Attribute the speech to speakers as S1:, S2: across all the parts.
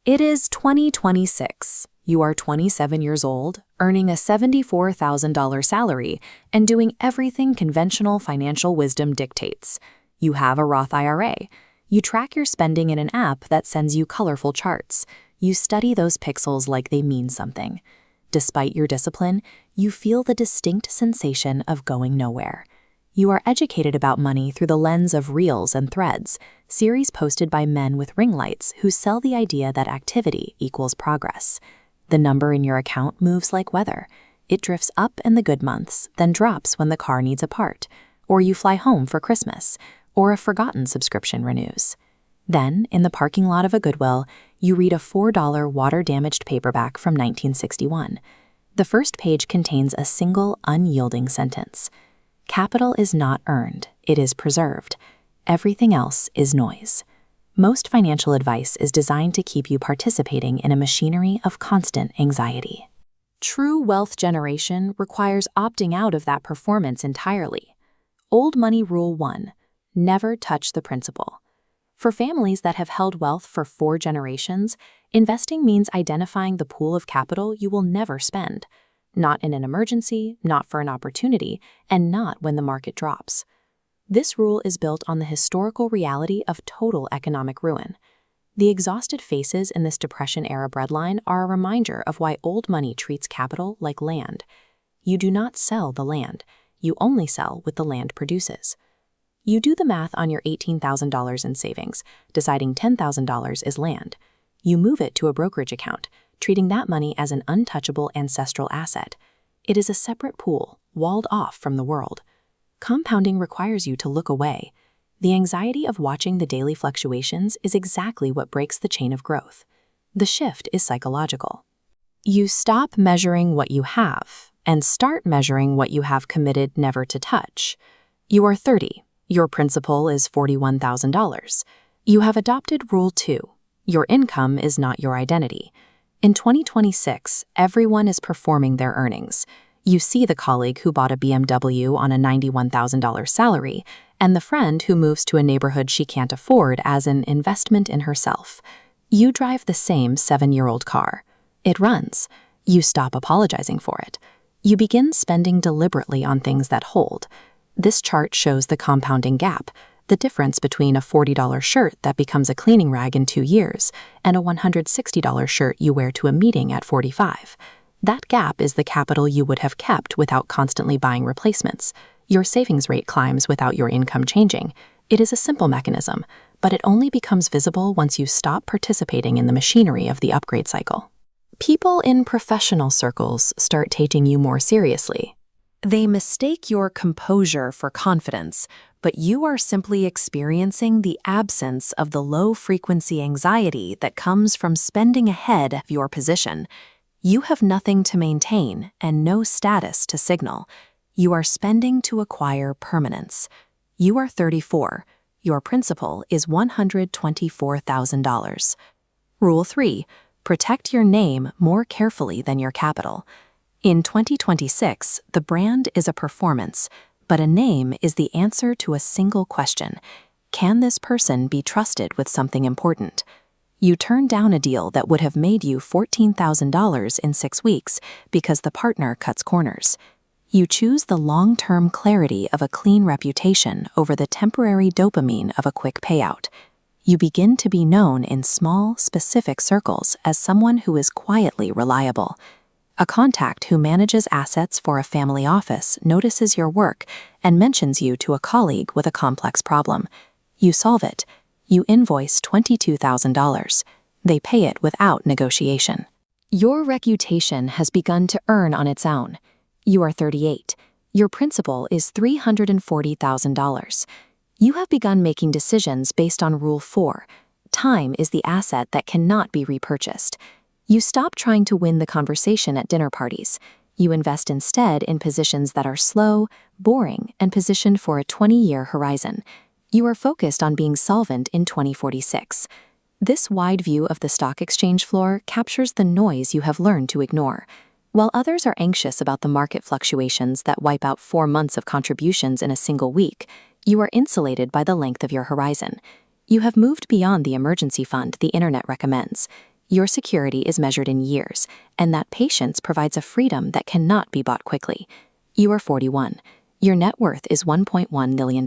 S1: It is 2026. You are 27 years old, earning a $74,000 salary, and doing everything conventional financial wisdom dictates. You have a Roth IRA. You track your spending in an app that sends you colorful charts. You study those pixels like they mean something. Despite your discipline, you feel the distinct sensation of going nowhere. You are educated about money through the lens of Reels and Threads, series posted by men with ring lights who sell the idea that activity equals progress. The number in your account moves like weather. It drifts up in the good months, then drops when the car needs a part, or you fly home for Christmas, or a forgotten subscription renews. Then, in the parking lot of a Goodwill, you read a $4 water-damaged paperback from 1961. The first page contains a single, unyielding sentence. Capital is not earned, it is preserved. Everything else is noise. Most financial advice is designed to keep you participating in a machinery of constant anxiety. True wealth generation requires opting out of that performance entirely. Old Money Rule 1: never touch the principal. For families that have held wealth for 4 generations, investing means identifying the pool of capital you will never spend. Not in an emergency, not for an opportunity, and not when the market drops. This rule is built on the historical reality of total economic ruin. The exhausted faces in this Depression-era breadline are a reminder of why old money treats capital like land. You do not sell the land. You only sell what the land produces. You do the math on your $18,000 in savings, deciding $10,000 is land. You move it to a brokerage account, treating that money as an untouchable ancestral asset. It is a separate pool, walled off from the world. Compounding requires you to look away. The anxiety of watching the daily fluctuations is exactly what breaks the chain of growth. The shift is psychological. You stop measuring what you have and start measuring what you have committed never to touch. You are 30. Your principal is $41,000. You have adopted Rule 2. Your income is not your identity. In 2026, everyone is performing their earnings. You see the colleague who bought a BMW on a $91,000 salary, and the friend who moves to a neighborhood she can't afford as an investment in herself. You drive the same 7-year-old car. It runs. You stop apologizing for it. You begin spending deliberately on things that hold. This chart shows the compounding gap, the difference between a $40 shirt that becomes a cleaning rag in 2 years and a $160 shirt you wear to a meeting at 45. That gap is the capital you would have kept without constantly buying replacements. Your savings rate climbs without your income changing. It is a simple mechanism, but it only becomes visible once you stop participating in the machinery of the upgrade cycle. People in professional circles start taking you more seriously. They mistake your composure for confidence, but you are simply experiencing the absence of the low-frequency anxiety that comes from spending ahead of your position. You have nothing to maintain and no status to signal. You are spending to acquire permanence. You are 34. Your principal is $124,000. Rule 3: protect your name more carefully than your capital. In 2026, the brand is a performance, but a name is the answer to a single question. Can this person be trusted with something important? You turn down a deal that would have made you $14,000 in 6 weeks because the partner cuts corners. You choose the long-term clarity of a clean reputation over the temporary dopamine of a quick payout. You begin to be known in small, specific circles as someone who is quietly reliable. A contact who manages assets for a family office notices your work and mentions you to a colleague with a complex problem. You solve it. You invoice $22,000. They pay it without negotiation. Your reputation has begun to earn on its own. You are 38. Your principal is $340,000. You have begun making decisions based on Rule 4. Time is the asset that cannot be repurchased. You stop trying to win the conversation at dinner parties. You invest instead in positions that are slow, boring, and positioned for a 20-year horizon. You are focused on being solvent in 2046. This wide view of the stock exchange floor captures the noise you have learned to ignore. While others are anxious about the market fluctuations that wipe out 4 months of contributions in a single week, you are insulated by the length of your horizon. You have moved beyond the emergency fund the internet recommends. Your security is measured in years, and that patience provides a freedom that cannot be bought quickly. You are 41. Your net worth is $1.1 million.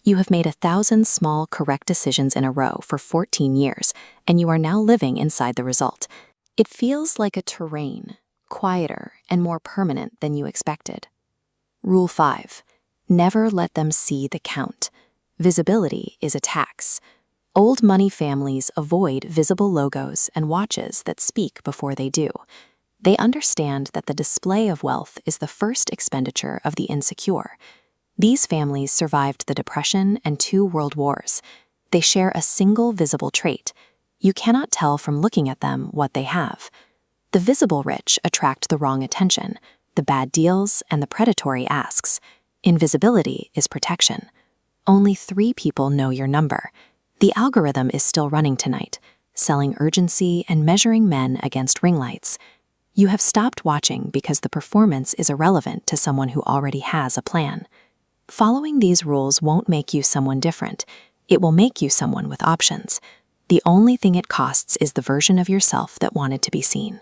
S1: You have made 1,000 small, correct decisions in a row for 14 years, and you are now living inside the result. It feels like a terrain, quieter and more permanent than you expected. Rule 5. Never let them see the count. Visibility is a tax. Old money families avoid visible logos and watches that speak before they do. They understand that the display of wealth is the first expenditure of the insecure. These families survived the Depression and 2 world wars. They share a single visible trait. You cannot tell from looking at them what they have. The visible rich attract the wrong attention, the bad deals, and the predatory asks. Invisibility is protection. Only 3 people know your number. The algorithm is still running tonight, selling urgency and measuring men against ring lights. You have stopped watching because the performance is irrelevant to someone who already has a plan. Following these rules won't make you someone different. It will make you someone with options. The only thing it costs is the version of yourself that wanted to be seen.